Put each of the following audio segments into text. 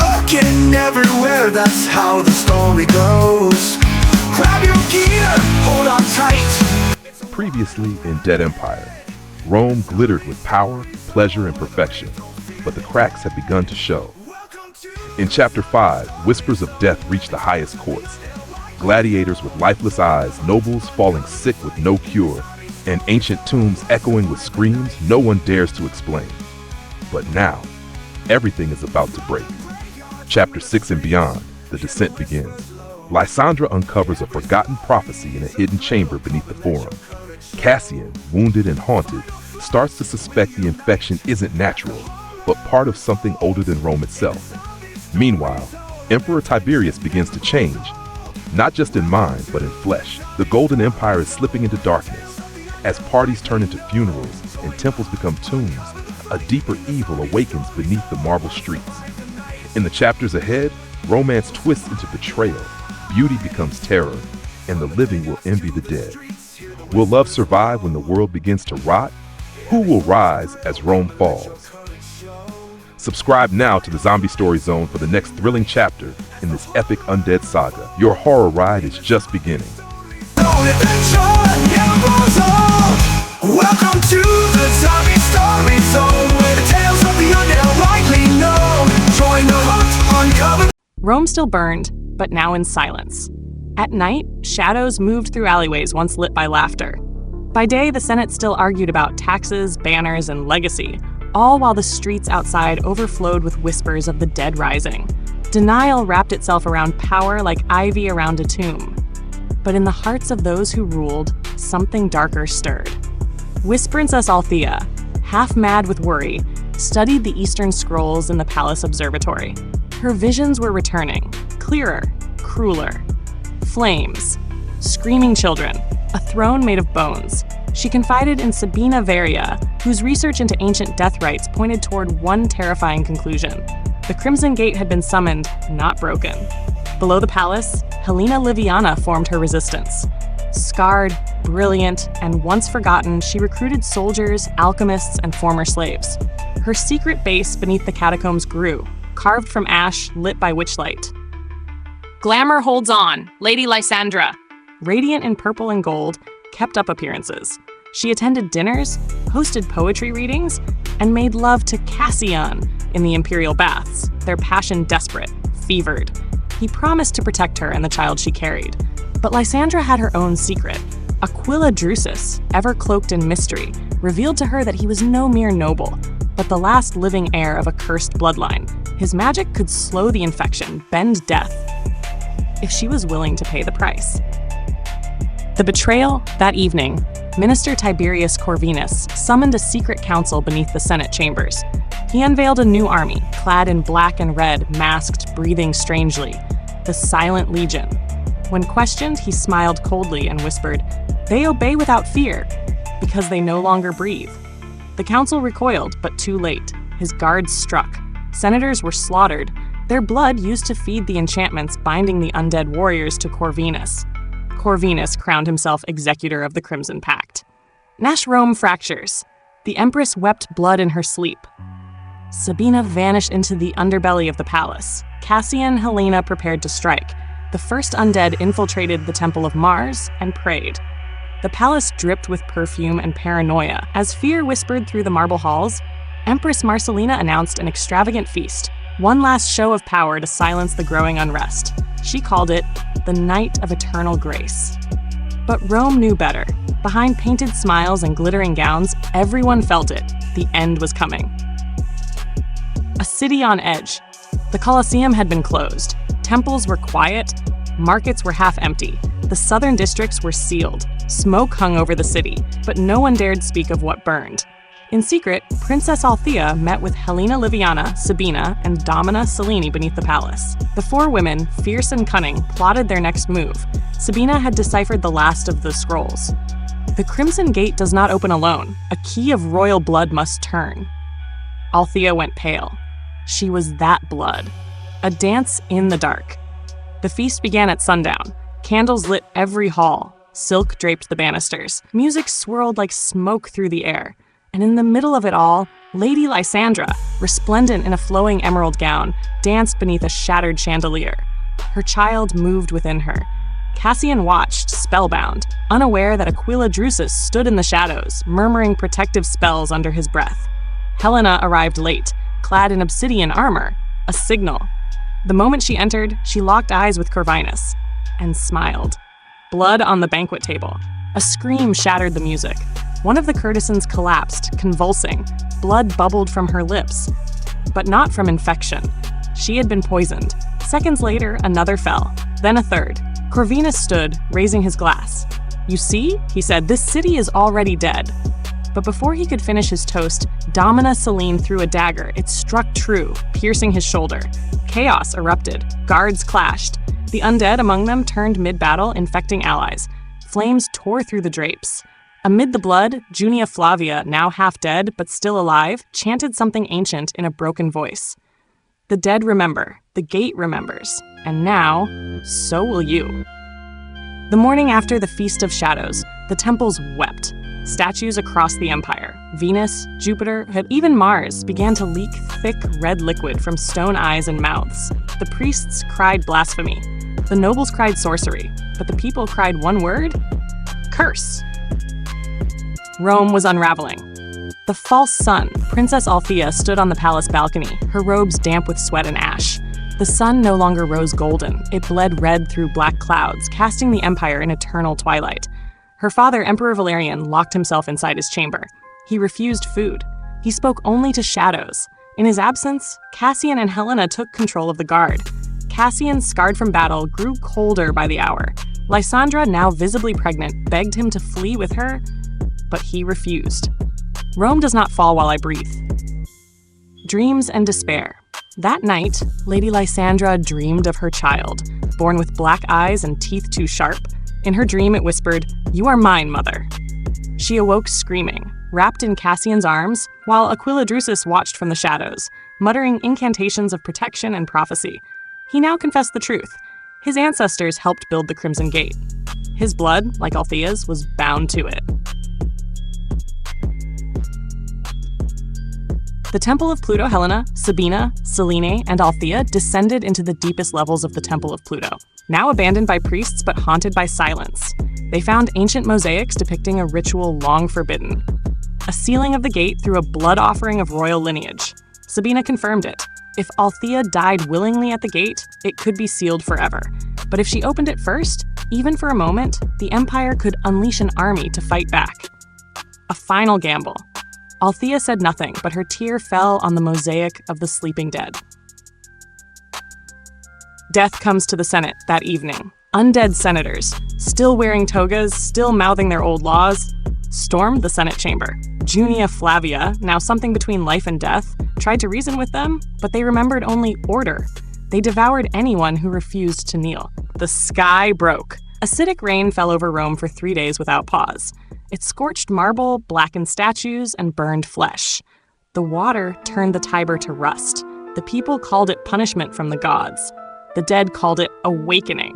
looking everywhere, that's how the story goes. Grab your gear, hold on tight. Previously in Dead Empire, Rome glittered with power, pleasure, and perfection, but the cracks had begun to show. In Chapter 5, whispers of death reached the highest courts. Gladiators with lifeless eyes, nobles falling sick with no cure, and ancient tombs echoing with screams no one dares to explain. But now, everything is about to break. Chapter 6 and beyond, the descent begins. Lysandra uncovers a forgotten prophecy in a hidden chamber beneath the Forum. Cassian, wounded and haunted, starts to suspect the infection isn't natural, but part of something older than Rome itself. Meanwhile, Emperor Tiberius begins to change, not just in mind, but in flesh. The Golden Empire is slipping into darkness. As parties turn into funerals and temples become tombs, a deeper evil awakens beneath the marble streets. In the chapters ahead, romance twists into betrayal, beauty becomes terror, and the living will envy the dead. Will love survive when the world begins to rot? Who will rise as Rome falls? Subscribe now to the Zombie Story Zone for the next thrilling chapter in this epic Undead saga. Your horror ride is just beginning. Welcome to the Zombie Story Zone, where the tales of the undead are widely known. Join the hunt, uncover. Rome still burned, but now in silence. At night, shadows moved through alleyways once lit by laughter. By day, the Senate still argued about taxes, banners, and legacy, all while the streets outside overflowed with whispers of the dead rising. Denial wrapped itself around power like ivy around a tomb. But in the hearts of those who ruled, something darker stirred. Princess Althea, half mad with worry, studied the Eastern scrolls in the palace observatory. Her visions were returning, clearer, crueler. Flames, screaming children, a throne made of bones. She confided in Sabina, whose research into ancient death rites pointed toward one terrifying conclusion. The Crimson Gate had been summoned, not broken. Below the palace, Helena Liviana formed her resistance. Scarred, brilliant, and once forgotten, she recruited soldiers, alchemists, and former slaves. Her secret base beneath the catacombs grew, carved from ash lit by witchlight. Glamour holds on, Lady Lysandra. Radiant in purple and gold, kept up appearances. She attended dinners, hosted poetry readings, and made love to Cassian in the imperial baths, their passion desperate, fevered. He promised to protect her and the child she carried. But Lysandra had her own secret. Aquila Drusus, ever cloaked in mystery, revealed to her that he was no mere noble, but the last living heir of a cursed bloodline. His magic could slow the infection, bend death, if she was willing to pay the price. The betrayal, that evening, Minister Tiberius Corvinus summoned a secret council beneath the Senate chambers. He unveiled a new army, clad in black and red, masked, breathing strangely, the Silent Legion. When questioned, he smiled coldly and whispered, "They obey without fear, because they no longer breathe." The council recoiled, but too late. His guards struck. Senators were slaughtered, their blood used to feed the enchantments binding the undead warriors to Corvinus. Corvinus crowned himself executor of the Crimson Pact. Nash Rome fractures. The Empress wept blood in her sleep. Sabina vanished into the underbelly of the palace. Cassian and Helena prepared to strike. The first undead infiltrated the Temple of Mars and prayed. The palace dripped with perfume and paranoia. As fear whispered through the marble halls, Empress Marcelina announced an extravagant feast, one last show of power to silence the growing unrest. She called it the Night of Eternal Grace. But Rome knew better. Behind painted smiles and glittering gowns, everyone felt it. The end was coming. A city on edge. The Colosseum had been closed. Temples were quiet. Markets were half empty. The southern districts were sealed. Smoke hung over the city, but no one dared speak of what burned. In secret, Princess Althea met with Helena Liviana, Sabina, and Domina Cellini beneath the palace. The four women, fierce and cunning, plotted their next move. Sabina had deciphered the last of the scrolls. The Crimson Gate does not open alone. A key of royal blood must turn. Althea went pale. She was that blood. A dance in the dark. The feast began at sundown. Candles lit every hall. Silk draped the banisters. Music swirled like smoke through the air. And in the middle of it all, Lady Lysandra, resplendent in a flowing emerald gown, danced beneath a shattered chandelier. Her child moved within her. Cassian watched, spellbound, unaware that Aquila Drusus stood in the shadows, murmuring protective spells under his breath. Helena arrived late, clad in obsidian armor, a signal. The moment she entered, she locked eyes with Corvinus and smiled. Blood on the banquet table. A scream shattered the music. One of the courtesans collapsed, convulsing. Blood bubbled from her lips, but not from infection. She had been poisoned. Seconds later, another fell, then a third. Corvinus stood, raising his glass. "You see," he said, "this city is already dead." But before he could finish his toast, Domina Selene threw a dagger. It struck true, piercing his shoulder. Chaos erupted. Guards clashed. The undead among them turned mid-battle, infecting allies. Flames tore through the drapes. Amid the blood, Junia Flavia, now half dead but still alive, chanted something ancient in a broken voice. The dead remember, the gate remembers, and now, so will you. The morning after the Feast of Shadows, the temples wept. Statues across the empire, Venus, Jupiter, and even Mars began to leak thick red liquid from stone eyes and mouths. The priests cried blasphemy. The nobles cried sorcery, but the people cried one word: curse. Rome was unraveling. The false sun, Princess Althea, stood on the palace balcony, her robes damp with sweat and ash. The sun no longer rose golden. It bled red through black clouds, casting the empire in eternal twilight. Her father, Emperor Valerian, locked himself inside his chamber. He refused food. He spoke only to shadows. In his absence, Cassian and Helena took control of the guard. Cassian, scarred from battle, grew colder by the hour. Lysandra, now visibly pregnant, begged him to flee with her, but he refused. Rome does not fall while I breathe. Dreams and despair. That night, Lady Lysandra dreamed of her child, born with black eyes and teeth too sharp. In her dream, it whispered, "You are mine, mother." She awoke screaming, wrapped in Cassian's arms, while Aquila Drusus watched from the shadows, muttering incantations of protection and prophecy. He now confessed the truth. His ancestors helped build the Crimson Gate. His blood, like Althea's, was bound to it. The Temple of Pluto Helena, Sabina, Selene, and Althea descended into the deepest levels of the Temple of Pluto, now abandoned by priests but haunted by silence. They found ancient mosaics depicting a ritual long forbidden. A sealing of the gate through a blood offering of royal lineage. Sabina confirmed it. If Althea died willingly at the gate, it could be sealed forever. But if she opened it first, even for a moment, the Empire could unleash an army to fight back. A final gamble. Althea said nothing, but her tear fell on the mosaic of the sleeping dead. Death comes to the Senate that evening. Undead senators, still wearing togas, still mouthing their old laws, stormed the Senate chamber. Junia Flavia, now something between life and death, tried to reason with them, but they remembered only order. They devoured anyone who refused to kneel. The sky broke. Acidic rain fell over Rome for 3 days without pause. It scorched marble, blackened statues, and burned flesh. The water turned the Tiber to rust. The people called it punishment from the gods. The dead called it awakening.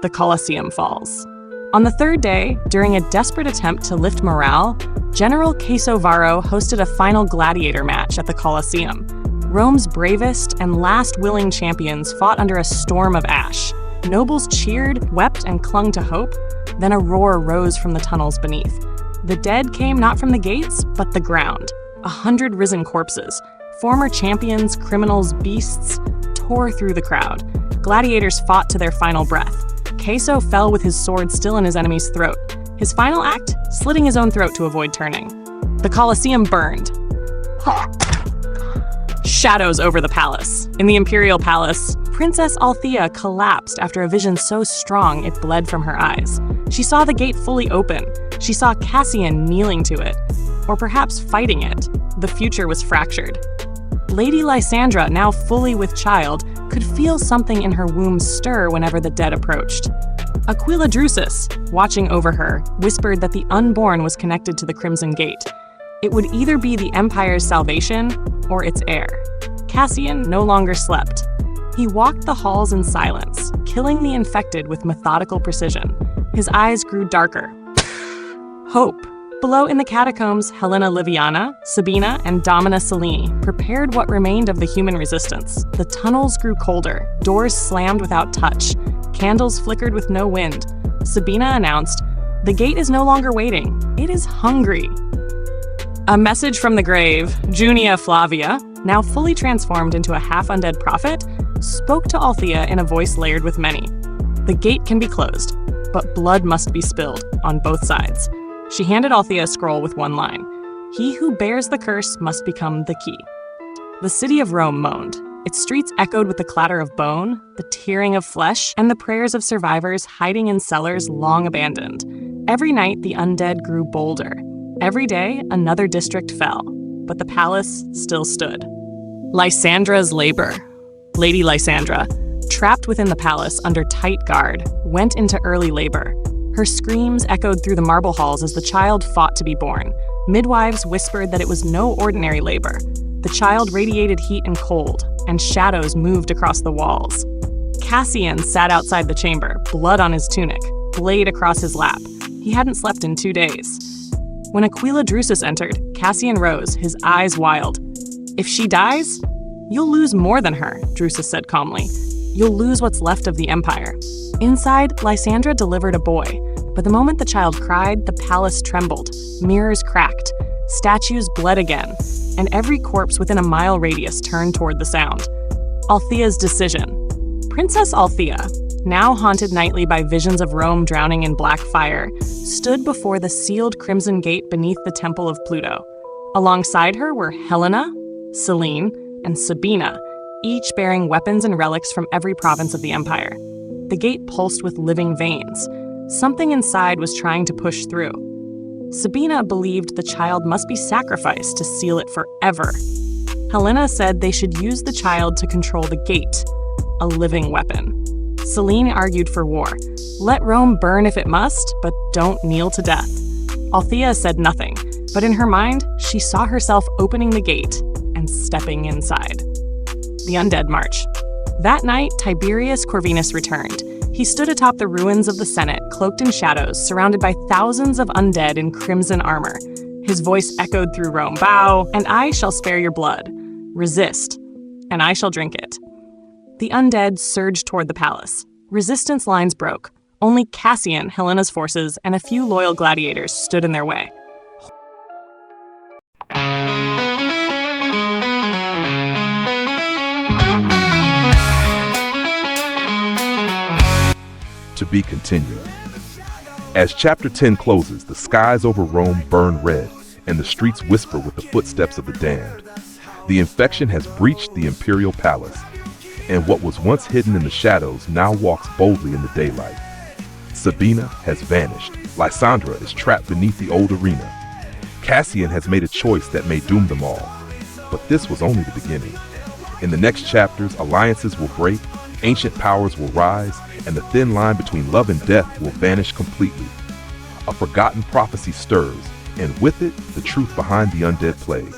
The Colosseum falls. On the third day, during a desperate attempt to lift morale, General Caeso Varro hosted a final gladiator match at the Colosseum. Rome's bravest and last willing champions fought under a storm of ash. Nobles cheered, wept, and clung to hope. Then a roar rose from the tunnels beneath. The dead came not from the gates, but the ground. 100 risen corpses, former champions, criminals, beasts, tore through the crowd. Gladiators fought to their final breath. Caeso fell with his sword still in his enemy's throat. His final act, slitting his own throat to avoid turning. The Colosseum burned. Shadows over the palace. In the imperial palace, Princess Althea collapsed after a vision so strong it bled from her eyes. She saw the gate fully open. She saw Cassian kneeling to it, or perhaps fighting it. The future was fractured. Lady Lysandra, now fully with child, could feel something in her womb stir whenever the dead approached. Aquila Drusus, watching over her, whispered that the unborn was connected to the Crimson Gate. It would either be the Empire's salvation or its heir. Cassian no longer slept. He walked the halls in silence, killing the infected with methodical precision. His eyes grew darker. Hope, Below in the catacombs, Helena Liviana, Sabina, and Domina Cellini prepared what remained of the human resistance. The tunnels grew colder, doors slammed without touch, candles flickered with no wind. Sabina announced, "The gate is no longer waiting, it is hungry." A message from the grave, Junia Flavia, now fully transformed into a half-undead prophet, spoke to Althea in a voice layered with many. The gate can be closed, but blood must be spilled on both sides. She handed Althea a scroll with one line. He who bears the curse must become the key. The city of Rome moaned. Its streets echoed with the clatter of bone, the tearing of flesh, and the prayers of survivors hiding in cellars long abandoned. Every night, the undead grew bolder. Every day, another district fell, but the palace still stood. Lysandra's labor. Lady Lysandra, trapped within the palace under tight guard, went into early labor. Her screams echoed through the marble halls as the child fought to be born. Midwives whispered that it was no ordinary labor. The child radiated heat and cold, and shadows moved across the walls. Cassian sat outside the chamber, blood on his tunic, blade across his lap. He hadn't slept in 2 days. When Aquila Drusus entered, Cassian rose, his eyes wild. "If she dies, you'll lose more than her," Drusus said calmly. "You'll lose what's left of the empire." Inside, Lysandra delivered a boy, but the moment the child cried, the palace trembled, mirrors cracked, statues bled again, and every corpse within a mile radius turned toward the sound. Althea's decision. Princess Althea, now haunted nightly by visions of Rome drowning in black fire, stood before the sealed crimson gate beneath the temple of Pluto. Alongside her were Helena, Selene, and Sabina, each bearing weapons and relics from every province of the empire. The gate pulsed with living veins. Something inside was trying to push through. Sabina believed the child must be sacrificed to seal it forever. Helena said they should use the child to control the gate, a living weapon. Selene argued for war. Let Rome burn if it must, but don't kneel to death. Althea said nothing, but in her mind, she saw herself opening the gate and stepping inside. The Undead March. That night, Tiberius Corvinus returned. He stood atop the ruins of the Senate, cloaked in shadows, surrounded by thousands of undead in crimson armor. His voice echoed through Rome, "Bow, and I shall spare your blood. Resist, and I shall drink it." The undead surged toward the palace. Resistance lines broke. Only Cassian, Helena's forces, and a few loyal gladiators stood in their way. To be continued. As chapter 10 closes, the skies over Rome burn red, and the streets whisper with the footsteps of the damned. The infection has breached the imperial palace, and what was once hidden in the shadows now walks boldly in the daylight. Sabina has vanished. Lysandra is trapped beneath the old arena. Cassian has made a choice that may doom them all. But this was only the beginning. In the next chapters, alliances will break, ancient powers will rise, and the thin line between love and death will vanish completely. A forgotten prophecy stirs, and with it, the truth behind the undead plague.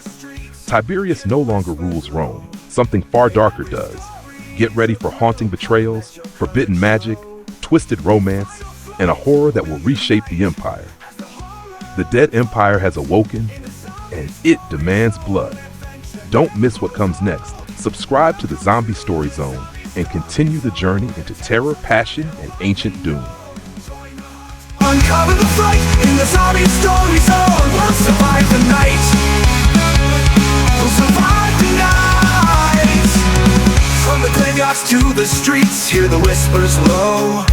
Tiberius no longer rules Rome. Something far darker does. Get ready for haunting betrayals, forbidden magic, twisted romance, and a horror that will reshape the empire. The dead empire has awoken, and it demands blood. Don't miss what comes next. Subscribe to the Zombie Story Zone and continue the journey into terror, passion, and ancient doom. Uncover the fright in the zombie story zone. We'll survive the night. We'll survive the night. From the graveyards to the streets, hear the whispers low.